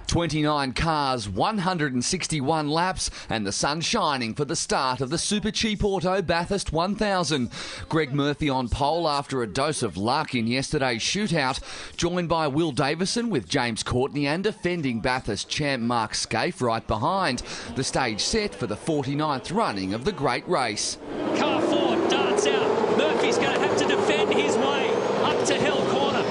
29 cars, 161 laps, and the sun shining for the start of the Super Cheap Auto Bathurst 1000. Greg Murphy on pole after a dose of luck in yesterday's shootout, joined by Will Davison with James Courtney and defending Bathurst champ Mark Scaife right behind. The stage set for the 49th running of the great race. Car 4 darts out. Murphy's going to have to defend his way up to Hill Corner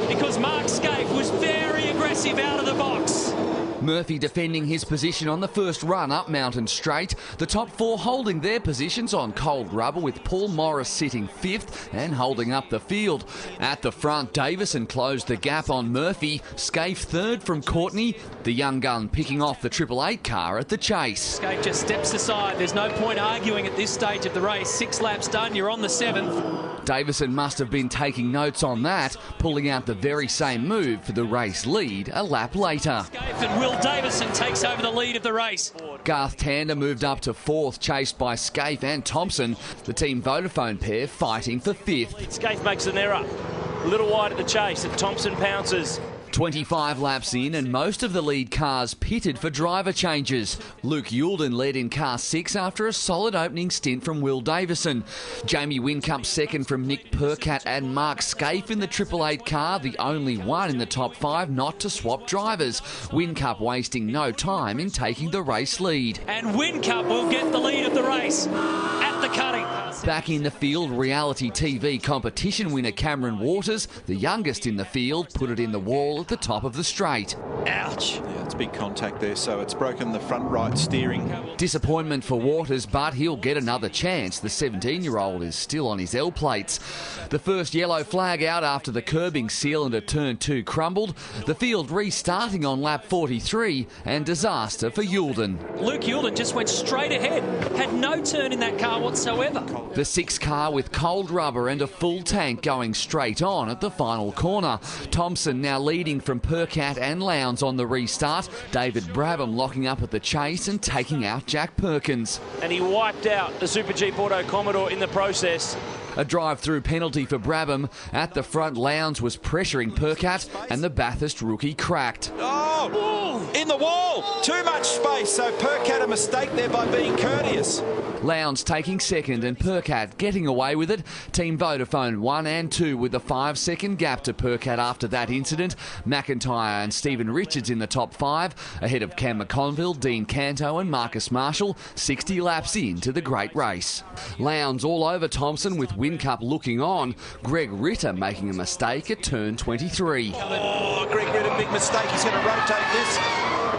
because Mark Scaife was very aggressive out of the box. Murphy defending his position on the first run up Mountain Straight. The top four holding their positions on cold rubber, with Paul Morris sitting fifth and holding up the field. At the front, Davison closed the gap on Murphy. Scaife third from Courtney. The young gun picking off the 888 car at the chase. Scaife just steps aside. There's no point arguing at this stage of the race. 6 laps done, you're on the 7th. Davison must have been taking notes on that, pulling out the very same move for the race lead a lap later. Scaife and Will Davison takes over the lead of the race. Garth Tander moved up to fourth, chased by Scaife and Thompson. The Team Vodafone pair fighting for fifth. Scaife makes an error. A little wide at the chase, and Thompson pounces. 25 laps in and most of the lead cars pitted for driver changes. Luke Youlden led in car 6 after a solid opening stint from Will Davison. Jamie Whincup second from Nick Percat and Mark Scaife in the 888 car, the only one in the top 5 not to swap drivers. Whincup wasting no time in taking the race lead. And Whincup will get the lead of the race at the cutting. Back in the field, reality TV competition winner Cameron Waters, the youngest in the field, put it in the wall at the top of the straight. Ouch. Yeah, it's big contact there, so it's broken the front right steering. Disappointment for Waters, but he'll get another chance. The 17-year-old is still on his L plates. The first yellow flag out after the curbing seal into turn 2 crumbled. The field restarting on lap 43, and disaster for Youlden. Luke Youlden just went straight ahead, had no turn in that car whatsoever. The 6 car with cold rubber and a full tank going straight on at the final corner. Thompson now leading from Percat and Lowndes on the restart. David Brabham locking up at the chase and taking out Jack Perkins. And he wiped out the Super Cheap Auto Commodore in the process. A drive-through penalty for Brabham. At the front, Lowndes was pressuring Percat and the Bathurst rookie cracked. Oh, in the wall! Too much space, so Percat a mistake there by being courteous. Lowndes taking second and Percat getting away with it. Team Vodafone 1 and 2 with a 5-second gap to Percat after that incident. McIntyre and Stephen Richards in the top 5, ahead of Cam McConville, Dean Canto and Marcus Marshall, 60 laps into the great race. Lowndes all over Thompson with Whincup looking on. Greg Ritter making a mistake at turn 23. Oh, Greg Ritter, big mistake. He's going to rotate this.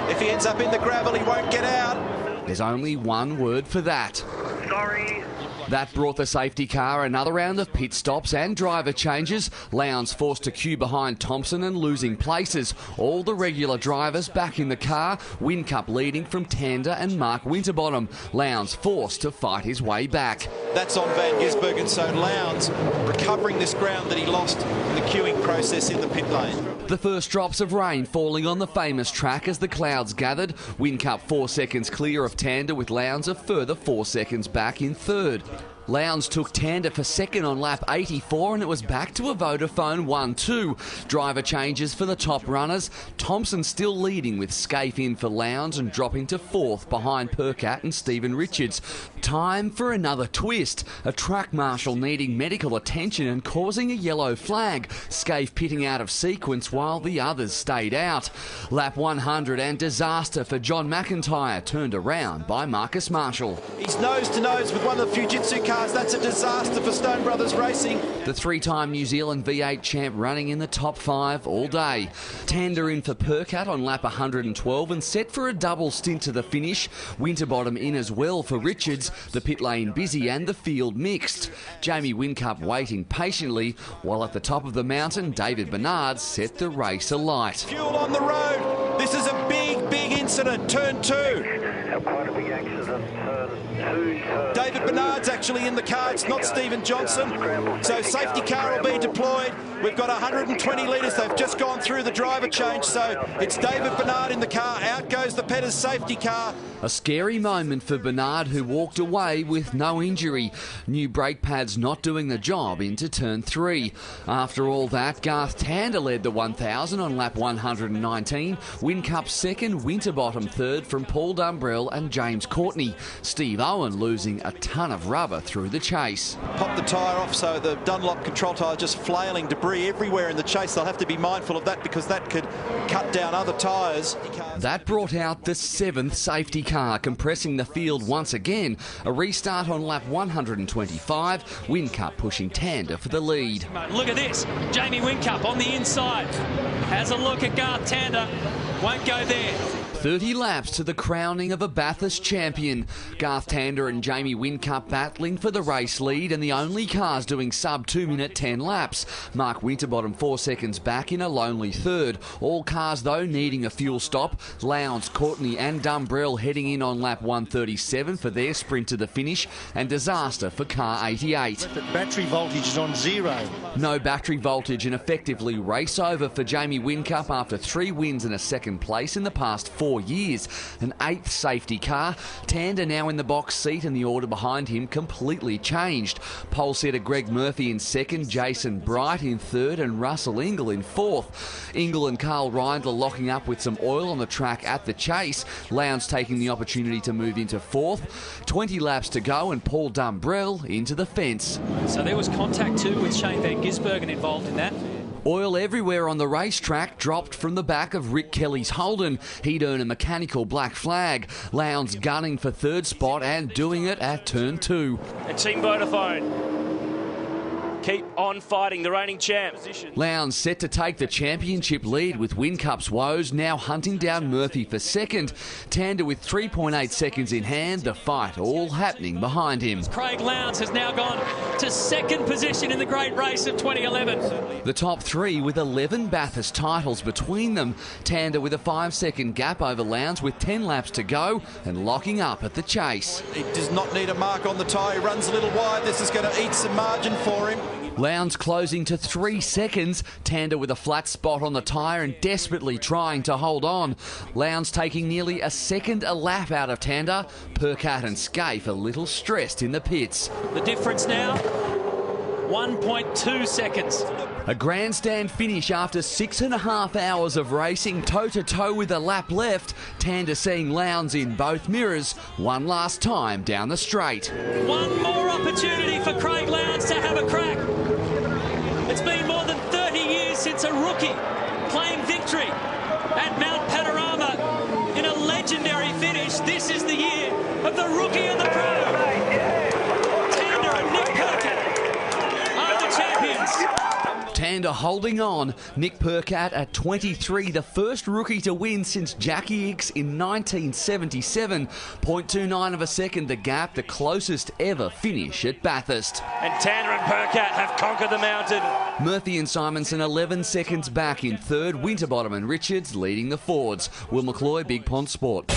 If he ends up in the gravel, he won't get out. There's only one word for that. Sorry. That brought the safety car another round of pit stops and driver changes. Lowndes forced to queue behind Thompson and losing places. All the regular drivers back in the car. Whincup leading from Tander and Mark Winterbottom. Lowndes forced to fight his way back. That's on Van Gisbergen, so Lowndes recovering this ground that he lost in the queuing process in the pit lane. The first drops of rain falling on the famous track as the clouds gathered. Whincup 4 seconds clear of Tander, with Lowndes a further 4 seconds back in third. Lowndes took Tander for second on lap 84 and it was back to a Vodafone 1-2. Driver changes for the top runners. Thompson still leading with Scaife in for Lowndes and dropping to fourth behind Percat and Stephen Richards. Time for another twist. A track marshal needing medical attention and causing a yellow flag. Scaife pitting out of sequence while the others stayed out. Lap 100 and disaster for John McIntyre, turned around by Marcus Marshall. He's nose to nose with one of the Fujitsu cars. That's a disaster for Stone Brothers Racing. The 3-time New Zealand V8 champ running in the top 5 all day. Tander in for Percat on lap 112 and set for a double stint to the finish. Winterbottom in as well for Richards. The pit lane busy and the field mixed. Jamie Whincup waiting patiently, while at the top of the mountain, David Bernard set the race alight. Fuel on the road. This is a big incident. Turn 2. Quite a big accident. David David Bernard's actually in the car. It's not Stephen Johnson. So safety car will be deployed. We've got 120 litres. They've just gone through the driver change. So it's David Bernard in the car. Out goes the Petters safety car. A scary moment for Bernard, who walked away with no injury. New brake pads not doing the job into turn 3. After all that, Garth Tander led the 1000 on lap 119. Whincup second, Winterbottom third from Paul Dumbrell and James Courtney. Steve Owen losing a ton of rubber through the chase. Popped the tyre off, so the Dunlop control tyre just flailing, debris everywhere in the chase. They'll have to be mindful of that because that could cut down other tyres. That brought out the 7th safety car, compressing the field once again. A restart on lap 125, Whincup pushing Tander for the lead. Look at this, Jamie Whincup on the inside. Has a look at Garth Tander, won't go there. 30 laps to the crowning of a Bathurst champion. Garth Tander and Jamie Whincup battling for the race lead, and the only cars doing sub 2-minute 10 laps. Mark Winterbottom 4 seconds back in a lonely third. All cars though needing a fuel stop. Lowndes, Courtney and Dumbrell heading in on lap 137 for their sprint to the finish, and disaster for car 88. Battery voltage is on 0. No battery voltage and effectively race over for Jamie Whincup after 3 wins and a second place in the past 4 years. An 8th safety car. Tander now in the box seat, and the order behind him completely changed. Pole setter Greg Murphy in second, Jason Bright in third and Russell Ingle in fourth. Ingle and Carl Reindler locking up with some oil on the track at the chase. Lowndes taking the opportunity to move into fourth. 20 laps to go and Paul Dumbrell into the fence. So there was contact too with Shane Van Gisbergen involved in that. Oil everywhere on the racetrack, dropped from the back of Rick Kelly's Holden. He'd earn a mechanical black flag. Lowndes gunning for third spot and doing it at turn 2. And Team Vodafone keep on fighting, the reigning champ. Lowndes set to take the championship lead with Whincup's woes, now hunting down Murphy for second. Tander with 3.8 seconds in hand, the fight all happening behind him. Craig Lowndes has now gone to second position in the great race of 2011. The top 3 with 11 Bathurst titles between them. Tander with a 5-second gap over Lowndes with 10 laps to go and locking up at the chase. He does not need a mark on the tyre. He runs a little wide. This is going to eat some margin for him. Lowndes closing to 3 seconds. Tander with a flat spot on the tyre and desperately trying to hold on. Lowndes taking nearly a second a lap out of Tander. Percat and Scaife a little stressed in the pits. The difference now, 1.2 seconds. A grandstand finish after 6.5 hours of racing, toe-to-toe with a lap left. Tander seeing Lowndes in both mirrors one last time down the straight. One more opportunity for Craig Lowndes to have a crack. It's been more than 30 years since a rookie claimed victory at Mount Panorama in a legendary finish. This is the year of the rookie and the pro. Tander and Nick Percat are the champions. Tander holding on. Nick Percat at 23, the first rookie to win since Jackie Hicks in 1977. 0.29 of a second the gap, the closest ever finish at Bathurst. And Tander and Percat have conquered the mountain. Murphy and Simonson 11 seconds back in third. Winterbottom and Richards leading the Fords. Will McCloy, Big Pond Sport.